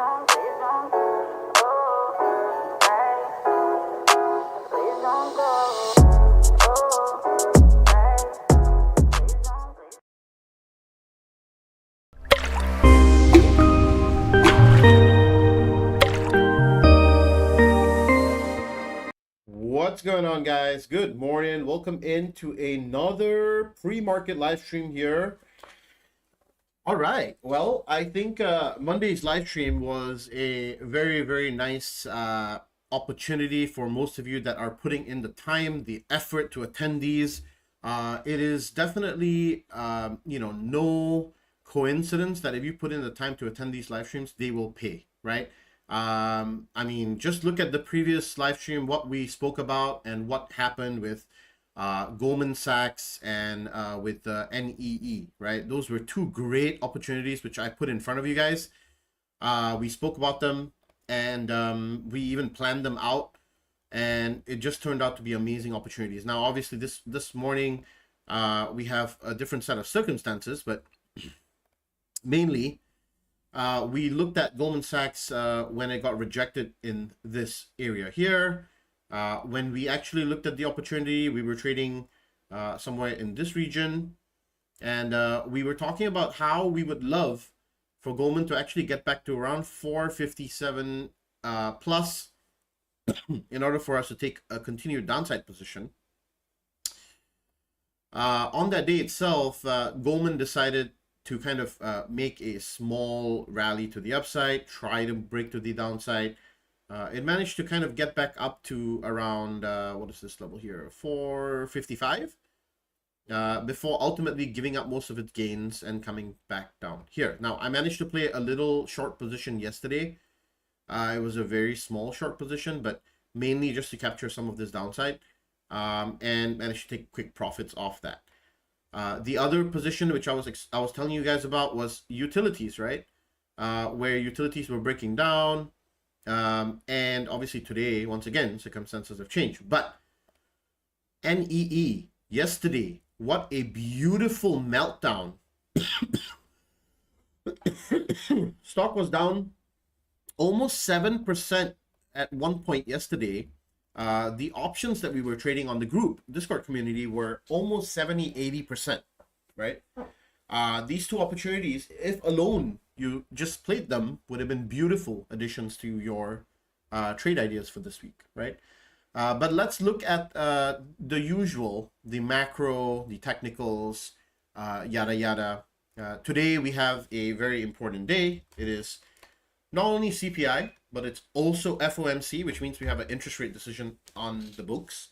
What's going on, guys? Good morning. Welcome into another pre-market live stream here. All right. Well, I think Monday's live stream was a very, very nice opportunity for most of you that are putting in the time, the effort to attend these. It is definitely, no coincidence that if you put in the time to attend these live streams, they will pay, right? I mean, just look at the previous live stream, what we spoke about and what happened with Goldman Sachs and with NEE, right? Those were two great opportunities which I put in front of you guys. We spoke about them and we even planned them out, and it just turned out to be amazing opportunities. Now, obviously, this morning we have a different set of circumstances, but mainly we looked at Goldman Sachs when it got rejected in this area here. When we actually looked at the opportunity, we were trading somewhere in this region, and we were talking about how we would love for Goldman to actually get back to around 457 plus in order for us to take a continued downside position. On that day itself, Goldman decided to kind of make a small rally to the upside, try to break to the downside. It managed to kind of get back up to around, what is this level here, 455, before ultimately giving up most of its gains and coming back down here. Now, I managed to play a little short position yesterday. It was a very small short position, but mainly just to capture some of this downside, and managed to take quick profits off that. The other position which I was telling you guys about was utilities, right? Where utilities were breaking down, and obviously today, once again, circumstances have changed. But NEE yesterday, what a beautiful meltdown! Stock was down almost 7% at one point yesterday. The options that we were trading on the group Discord community were almost 70-80%, right? These two opportunities, if alone you just played them, would have been beautiful additions to your trade ideas for this week, right? But let's look at the usual, the macro, the technicals, yada yada. Today we have a very important day. It is not only CPI, but it's also FOMC, which means we have an interest rate decision on the books.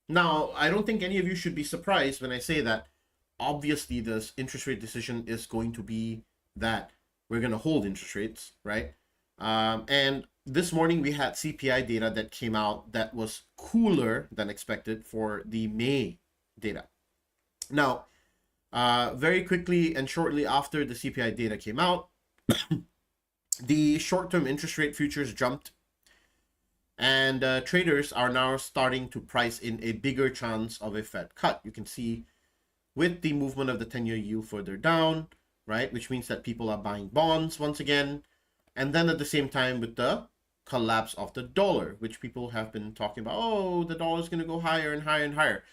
Now, I don't think any of you should be surprised when I say that obviously this interest rate decision is going to be that we're going to hold interest rates, right? And this morning we had CPI data that came out that was cooler than expected for the May data. Now, very quickly and shortly after the CPI data came out, the short-term interest rate futures jumped, and traders are now starting to price in a bigger chance of a Fed cut. You can see with the movement of the 10-year yield further down, right, which means that people are buying bonds once again, and then at the same time with the collapse of the dollar, which people have been talking about, oh, the dollar is going to go higher and higher and higher.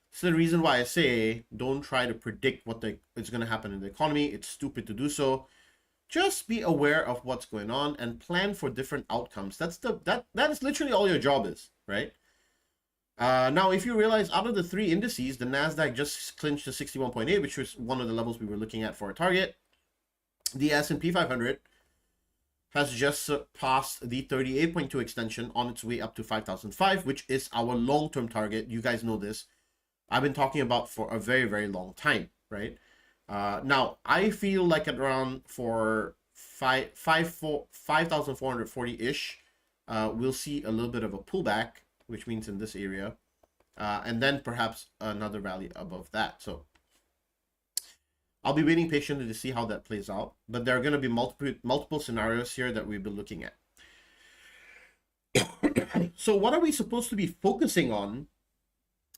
It's the reason why I say don't try to predict what is going to happen in the economy. It's stupid to do so. Just be aware of what's going on and plan for different outcomes. That is literally all your job is, right? Now, if you realize out of the three indices, the NASDAQ just clinched to 61.8, which was one of the levels we were looking at for a target. The S&P 500 has just surpassed the 38.2 extension on its way up to 5,005, which is our long-term target. You guys know this. I've been talking about for a very, very long time, right? Now, I feel like at around for 5,440-ish, we'll see a little bit of a pullback, which means in this area, and then perhaps another rally above that. So I'll be waiting patiently to see how that plays out, but there are going to be multiple scenarios here that we'll be looking at. So what are we supposed to be focusing on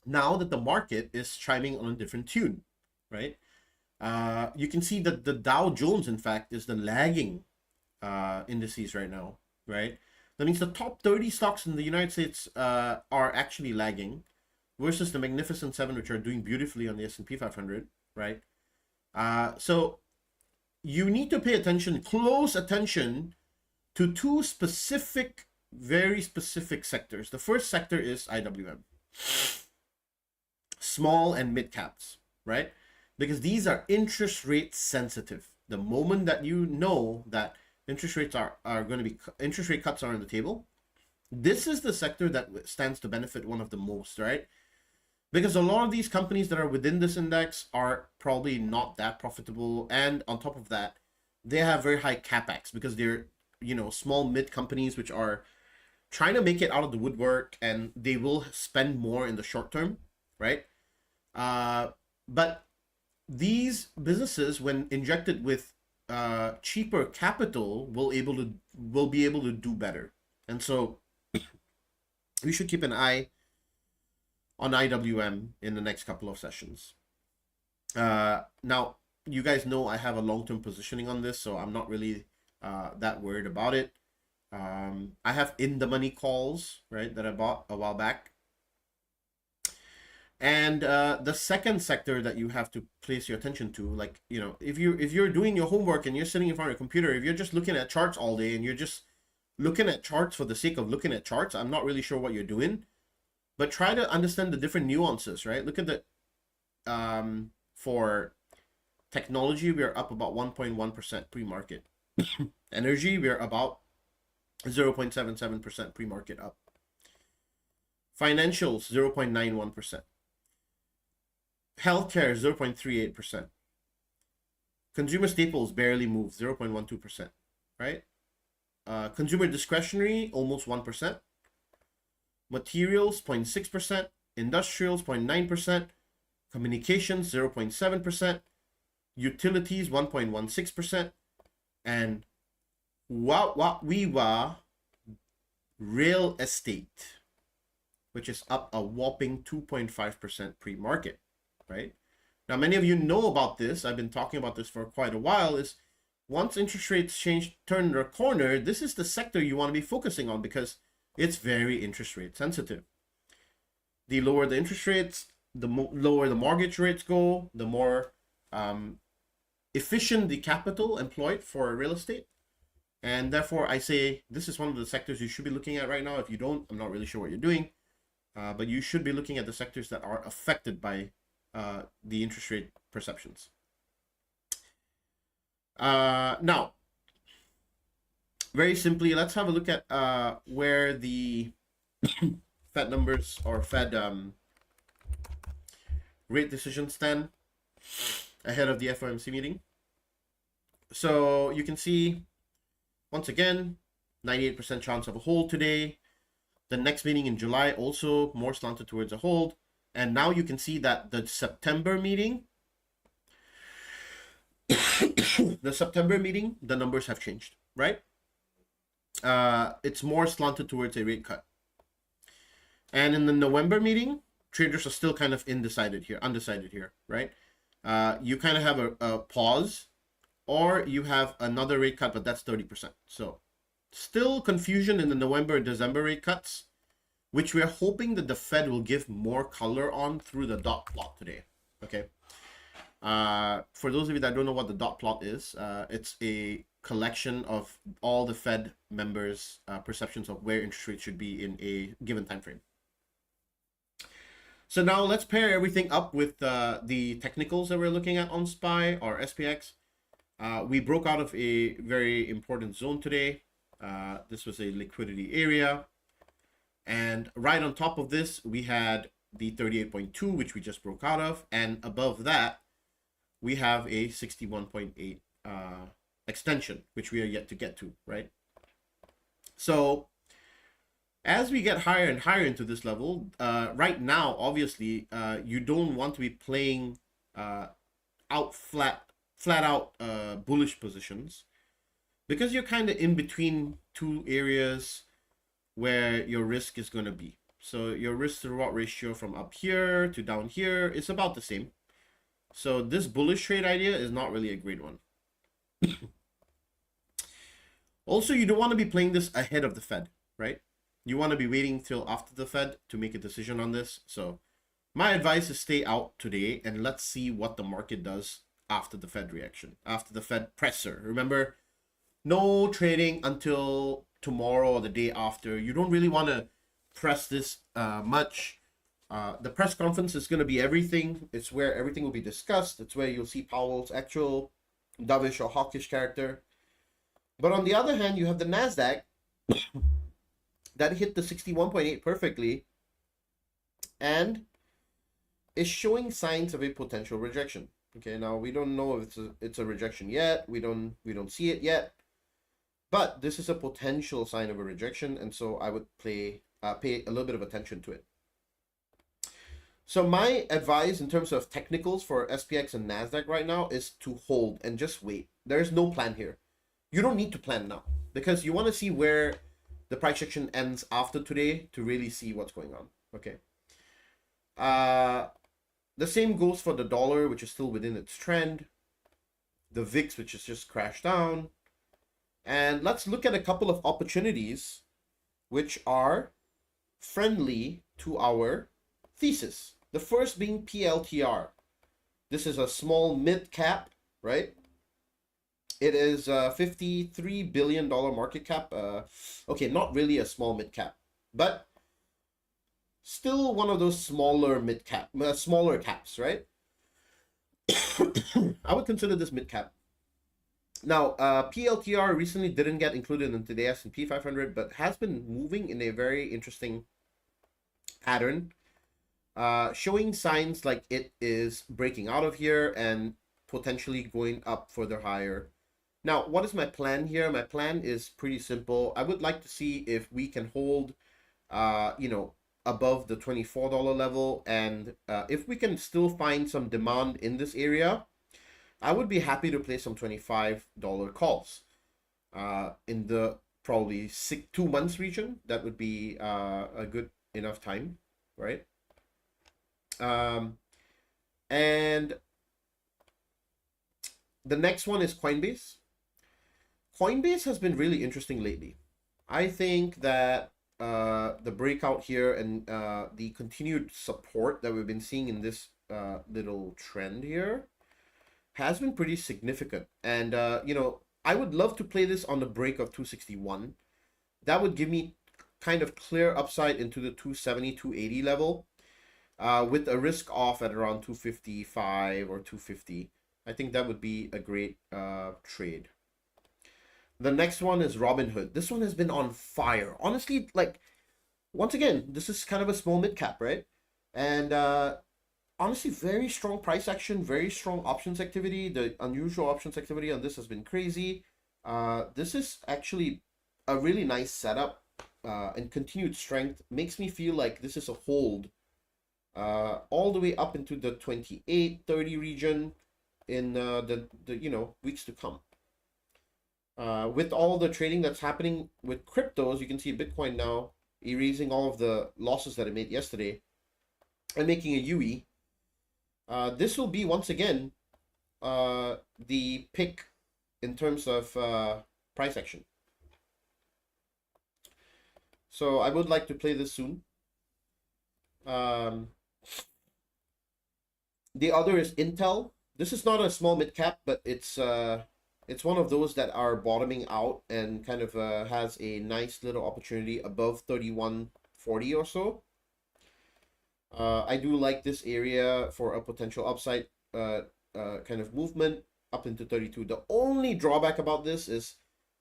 now that the market is chiming on a different tune, right? You can see that the Dow Jones, in fact, is the lagging indices right now, right? That means the top 30 stocks in the United States are actually lagging versus the Magnificent Seven, which are doing beautifully on the S&P 500, right? So you need to pay attention, close attention to two specific, very specific sectors. The first sector is IWM, small and mid caps, right? Because these are interest rate sensitive. The moment that you know that interest rates are going to be, interest rate cuts are on the table, this is the sector that stands to benefit one of the most, right? Because a lot of these companies that are within this index are probably not that profitable, and on top of that, they have very high capex because they're, you know, small mid companies which are trying to make it out of the woodwork, and they will spend more in the short term, right? But these businesses, when injected with cheaper capital, will be able to do better, and so we should keep an eye on IWM in the next couple of sessions. Now, you guys know I have a long-term positioning on this, so I'm not really that worried about it. I have in-the-money calls, right, that I bought a while back. And the second sector that you have to place your attention to, like, you know, if you're doing your homework and you're sitting in front of your computer, if you're just looking at charts all day and you're just looking at charts for the sake of looking at charts, I'm not really sure what you're doing. But try to understand the different nuances, right? Look at the, for technology, we are up about 1.1% pre-market. Energy, we are about 0.77% pre-market up. Financials, 0.91%. Healthcare, 0.38%. Consumer staples barely moved, 0.12%, right? Consumer discretionary, almost 1%. Materials, 0.6%. Industrials, 0.9%. Communications, 0.7%. Utilities, 1.16%. And real estate, which is up a whopping 2.5% pre-market, right? Now, many of you know about this. I've been talking about this for quite a while. Is once interest rates turn their corner, this is the sector you want to be focusing on because it's very interest rate sensitive. The lower the interest rates, the lower the mortgage rates go, the more efficient the capital employed for real estate. And therefore, I say this is one of the sectors you should be looking at right now. If you don't, I'm not really sure what you're doing. But you should be looking at the sectors that are affected by the interest rate perceptions. Now, very simply, let's have a look at where the Fed numbers or Fed rate decisions stand ahead of the FOMC meeting. So you can see, once again, 98% chance of a hold today. The next meeting in July also more slanted towards a hold. And now you can see that the September meeting, the numbers have changed, right? It's more slanted towards a rate cut. And in the November meeting, traders are still kind of undecided here, right? You kind of have a pause, or you have another rate cut, but that's 30%. So still confusion in the November and December rate cuts, which we are hoping that the Fed will give more color on through the dot plot today. Okay. For those of you that don't know what the dot plot is, it's a collection of all the Fed members' perceptions of where interest rates should be in a given time frame. So now let's pair everything up with the technicals that we're looking at on SPY or SPX. We broke out of a very important zone today. This was a liquidity area. And right on top of this, we had the 38.2, which we just broke out of. And above that, we have a 61.8 extension, which we are yet to get to, right? So as we get higher and higher into this level, right now, obviously, you don't want to be playing flat out bullish positions, because you're kind of in between two areas where your risk is going to be. So your risk to reward ratio from up here to down here is about the same. So this bullish trade idea is not really a great one. Also, you don't want to be playing this ahead of the Fed, right? You want to be waiting till after the Fed to make a decision on this. So my advice is stay out today and let's see what the market does after the Fed reaction, after the Fed presser. Remember, no trading until tomorrow or the day after. You don't really want to press this much. The press conference is going to be everything. It's where everything will be discussed. It's where you'll see Powell's actual dovish or hawkish character. But on the other hand, you have the NASDAQ that hit the 61.8 perfectly and is showing signs of a potential rejection. Okay, now we don't know if it's a rejection yet. We don't see it yet. But this is a potential sign of a rejection, and so I would pay a little bit of attention to it. So my advice in terms of technicals for SPX and NASDAQ right now is to hold and just wait. There is no plan here. You don't need to plan now because you want to see where the price action ends after today to really see what's going on. Okay. The same goes for the dollar, which is still within its trend. The VIX, which has just crashed down. And let's look at a couple of opportunities which are friendly to our thesis. The first being PLTR. This is a small mid cap, right? It is a $53 billion market cap. Okay, not really a small mid cap, but still one of those smaller mid cap, smaller caps, right? I would consider this mid cap. Now, PLTR recently didn't get included into the S&P 500, but has been moving in a very interesting pattern, showing signs like it is breaking out of here and potentially going up further higher. Now, what is my plan here? My plan is pretty simple. I would like to see if we can hold, above the $24 level, and if we can still find some demand in this area, I would be happy to play some $25 calls in the probably 2 months region. That would be a good enough time, right? And the next one is Coinbase. Coinbase has been really interesting lately. I think that the breakout here and the continued support that we've been seeing in this little trend here has been pretty significant. And, I would love to play this on the break of 261. That would give me kind of clear upside into the 270, 280 level with a risk off at around 255 or 250. I think that would be a great trade. The next one is Robinhood. This one has been on fire. Honestly, like, once again, this is kind of a small mid cap, right? And honestly, very strong price action, very strong options activity. The unusual options activity on this has been crazy. This is actually a really nice setup and continued strength. Makes me feel like this is a hold all the way up into the 28, 30 region in the weeks to come. With all the trading that's happening with cryptos, you can see Bitcoin now erasing all of the losses that it made yesterday and making a UE. This will be, once again, the pick in terms of price action. So I would like to play this soon. The other is Intel. This is not a small mid cap, but it's one of those that are bottoming out and kind of has a nice little opportunity above 31.40 or so. I do like this area for a potential upside kind of movement up into 32. The only drawback about this is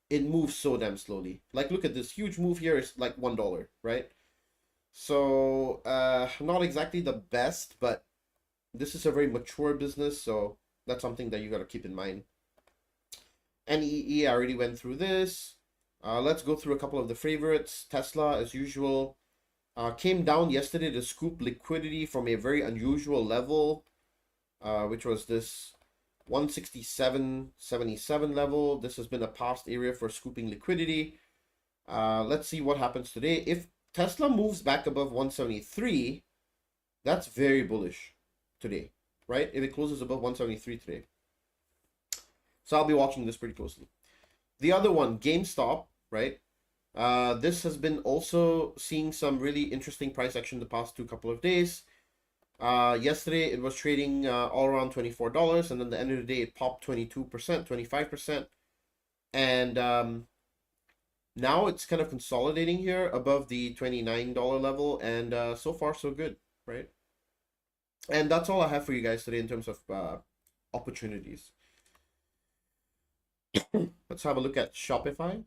it moves so damn slowly. Like, look at this huge move here. It's like $1, right? So not exactly the best, but this is a very mature business, so that's something that you got to keep in mind. NEE, I already went through this. Let's go through a couple of the favorites. Tesla, as usual, came down yesterday to scoop liquidity from a very unusual level, which was this 167.77 level. This has been a past area for scooping liquidity. Let's see what happens today. If Tesla moves back above 173, that's very bullish today, right? If it closes above 173 today. So I'll be watching this pretty closely. The other one, GameStop, right? This has been also seeing some really interesting price action the past couple of days. Yesterday it was trading all around $24, and then the end of the day it popped 22%, 25%, and now it's kind of consolidating here above the $29 level, and so far so good, right? And that's all I have for you guys today in terms of opportunities. Let's have a look at Shopify.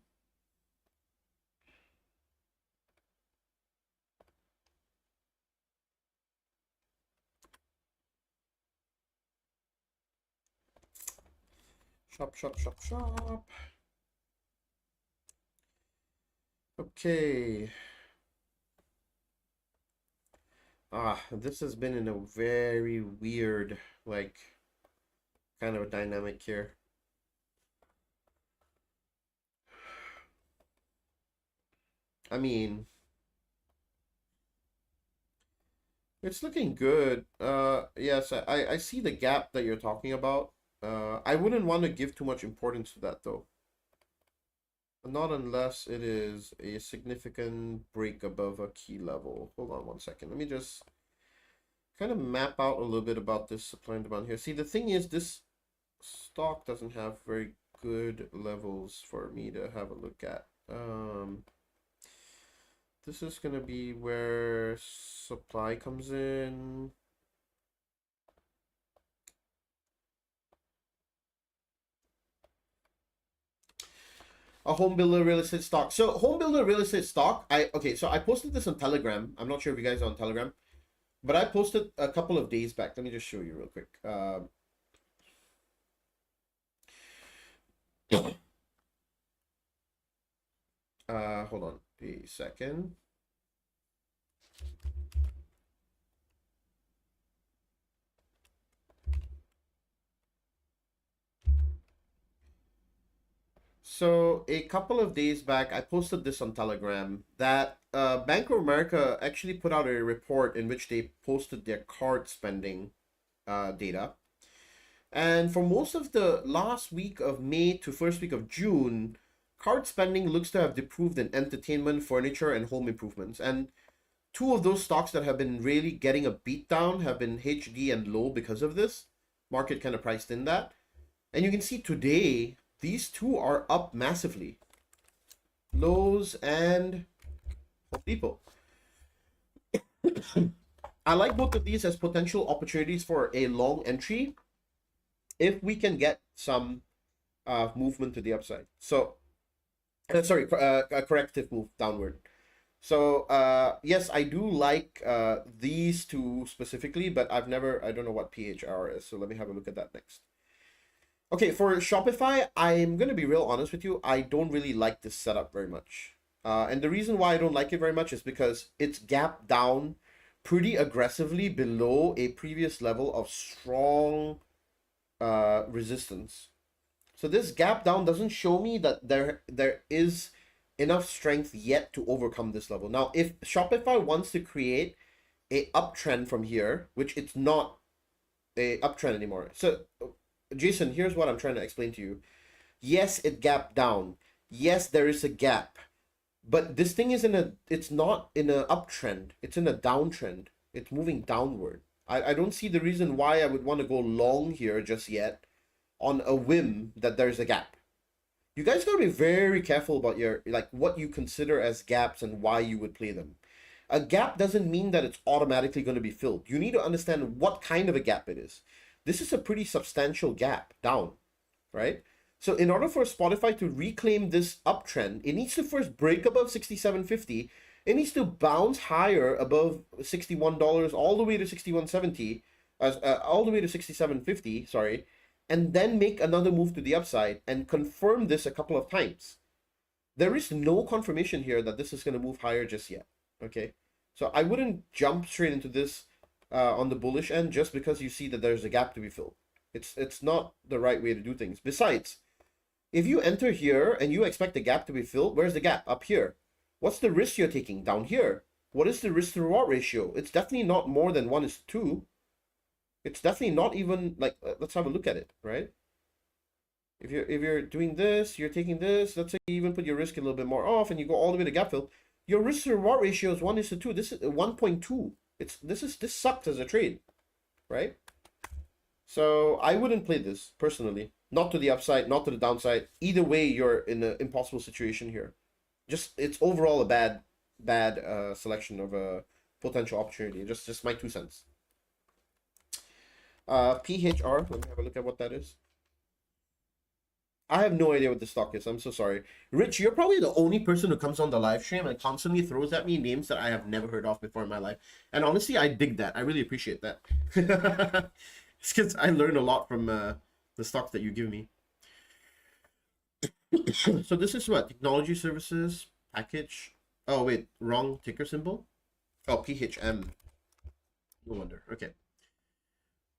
Shop. Okay. This has been in a very weird, like, kind of a dynamic here. I mean, it's looking good. Yes, I see the gap that you're talking about. I wouldn't want to give too much importance to that though. Not unless it is a significant break above a key level. Hold on one second. Let me just kind of map out a little bit about this supply and demand here. See, the thing is, this stock doesn't have very good levels for me to have a look at. This is going to be where supply comes in. A home builder real estate stock. So home builder real estate stock, so I posted this on Telegram. I'm not sure if you guys are on Telegram, but I posted a couple of days back. Let me just show you real quick. Hold on a second. So a couple of days back, I posted this on Telegram that Bank of America actually put out a report in which they posted their card spending data. And for most of the last week of May to first week of June, card spending looks to have improved in entertainment, furniture, and home improvements. And two of those stocks that have been really getting a beat down have been HD and Low because of this. Market kind of priced in that. And you can see today, these two are up massively. Lowe's and Home Depot. I like both of these as potential opportunities for a long entry if we can get some movement to the upside. So, sorry, a corrective move downward. So, yes, I do like these two specifically, but I don't know what PHR is. So let me have a look at that next. Okay, for Shopify, I'm going to be real honest with you. I don't really like this setup very much. And the reason why I don't like it very much is because it's gapped down pretty aggressively below a previous level of strong resistance. So this gap down doesn't show me that there is enough strength yet to overcome this level. Now, if Shopify wants to create a uptrend from here, which it's not a uptrend anymore. So, Jason, here's what I'm trying to explain to you. Yes, it gapped down. Yes, there is a gap. But this thing is it's not in an uptrend. It's in a downtrend. It's moving downward. I don't see the reason why I would want to go long here just yet on a whim that there's a gap. You guys gotta be very careful about what you consider as gaps and why you would play them. A gap doesn't mean that it's automatically going to be filled. You need to understand what kind of a gap it is. This is a pretty substantial gap down, right? So in order for Spotify to reclaim this uptrend, it needs to first break above 67.50. It needs to bounce higher above $61 all the way to 61.70, all the way to 67.50, sorry, and then make another move to the upside and confirm this a couple of times. There is no confirmation here that this is going to move higher just yet, okay? So I wouldn't jump straight into this on the bullish end just because you see that there's a gap to be filled. It's not the right way to do things. Besides, if you enter here and you expect the gap to be filled, where's the gap? Up here. What's the risk you're taking? Down here. What is the risk to reward ratio? It's definitely not more than 1:2. It's definitely not even, let's have a look at it, right? If you're doing this, you're taking this. Let's say you even put your risk a little bit more off, and you go all the way to gap fill. Your risk to reward ratio is 1:2. This is 1.2. This sucked as a trade, right? So I wouldn't play this personally. Not to the upside, not to the downside. Either way, you're in an impossible situation here. Just it's overall a bad selection of a potential opportunity. Just my 2 cents. PHR. Let me have a look at what that is. I have no idea what the stock is. I'm so sorry. Rich, you're probably the only person who comes on the live stream and constantly throws at me names that I have never heard of before in my life. And honestly, I dig that. I really appreciate that. It's because I learn a lot from the stocks that you give me. So this is what? Technology services, package. Oh, wait. Wrong ticker symbol? Oh, PHM. No wonder. Okay.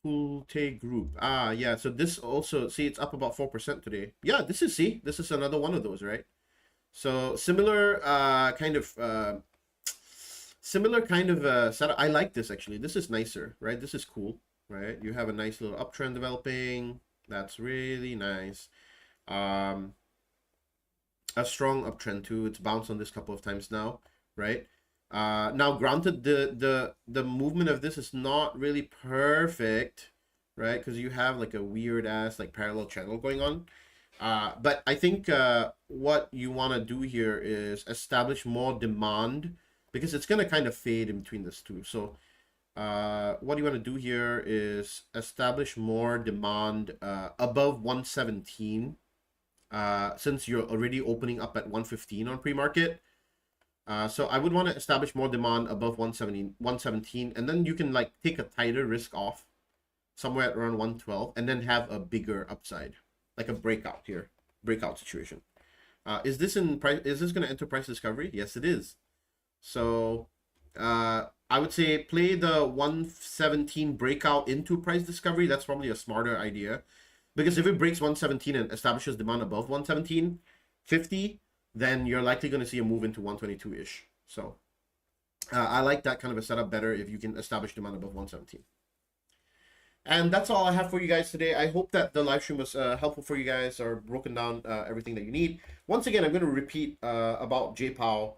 Pulte Group. Ah, yeah. So this also, see, it's up about 4% today. Yeah, this is another one of those, right? So similar kind of setup. I like this actually. This is nicer, right? This is cool, right? You have a nice little uptrend developing. That's really nice. A strong uptrend too. It's bounced on this couple of times now, right? Now granted, the movement of this is not really perfect, right? Because you have like a weird ass like parallel channel going on. But I think what you want to do here is establish more demand, because it's going to kind of fade in between this two. So what you want to do here is establish more demand above 117, since you're already opening up at 115 on pre-market. So I would want to establish more demand above 117, and then you can like take a tighter risk off somewhere at around 112, and then have a bigger upside, like a breakout situation. Is this in price? Is this going to enter price discovery? Yes, it is. So I would say play the 117 breakout into price discovery. That's probably a smarter idea, because if it breaks 117 and establishes demand above 117.50, then you're likely going to see a move into 122-ish. So I like that kind of a setup better if you can establish demand above 117. And that's all I have for you guys today. I hope that the live stream was helpful for you guys, or broken down everything that you need. Once again, I'm going to repeat about JPOW.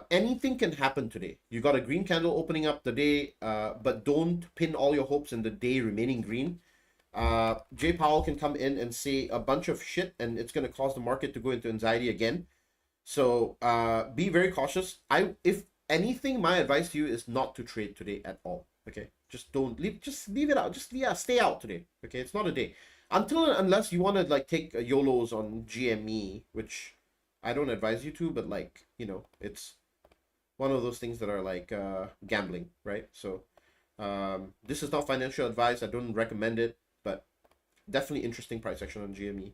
Anything can happen today. You got a green candle opening up the day, but don't pin all your hopes in the day remaining green. Jay Powell can come in and say a bunch of shit, and it's going to cause the market to go into anxiety again. So be very cautious. If anything, my advice to you is not to trade today at all. Okay, just don't leave. Just leave it out. Just stay out today. Okay, it's not a day unless you want to like take YOLOs on GME, which I don't advise you to. But like, you know, it's one of those things that are like gambling, right? So this is not financial advice. I don't recommend it, but definitely interesting price action on GME.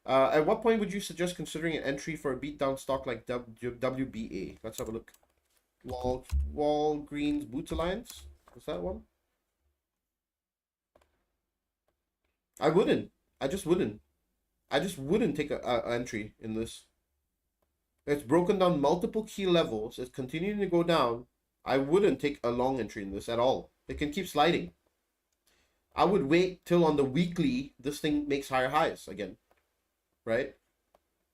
At what point would you suggest considering an entry for a beatdown stock like WBA? Let's have a look. Walgreens Boots Alliance? Was that one? I wouldn't. I just wouldn't. I just wouldn't take an entry in this. It's broken down multiple key levels. It's continuing to go down. I wouldn't take a long entry in this at all. It can keep sliding. I would wait till on the weekly this thing makes higher highs again. Right?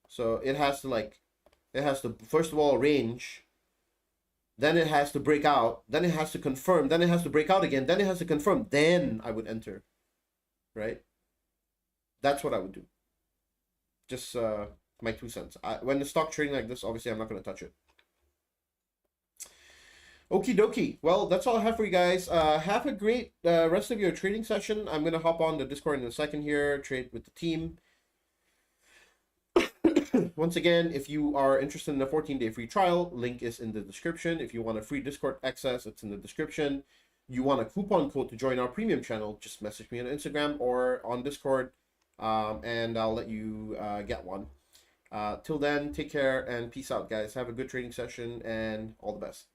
So it has to first of all range, then it has to break out, then it has to confirm, then it has to break out again, then it has to confirm, then I would enter. Right? That's what I would do. Just my 2 cents. When the stock trading like this, obviously I'm not going to touch it. Okie dokie. Well, that's all I have for you guys. Have a great rest of your trading session. I'm going to hop on the Discord in a second here, trade with the team. Once again, if you are interested in a 14-day free trial, link is in the description. If you want a free Discord access, it's in the description. You want a coupon code to join our premium channel, just message me on Instagram or on Discord, and I'll let you get one. Till then, take care and peace out, guys. Have a good trading session and all the best.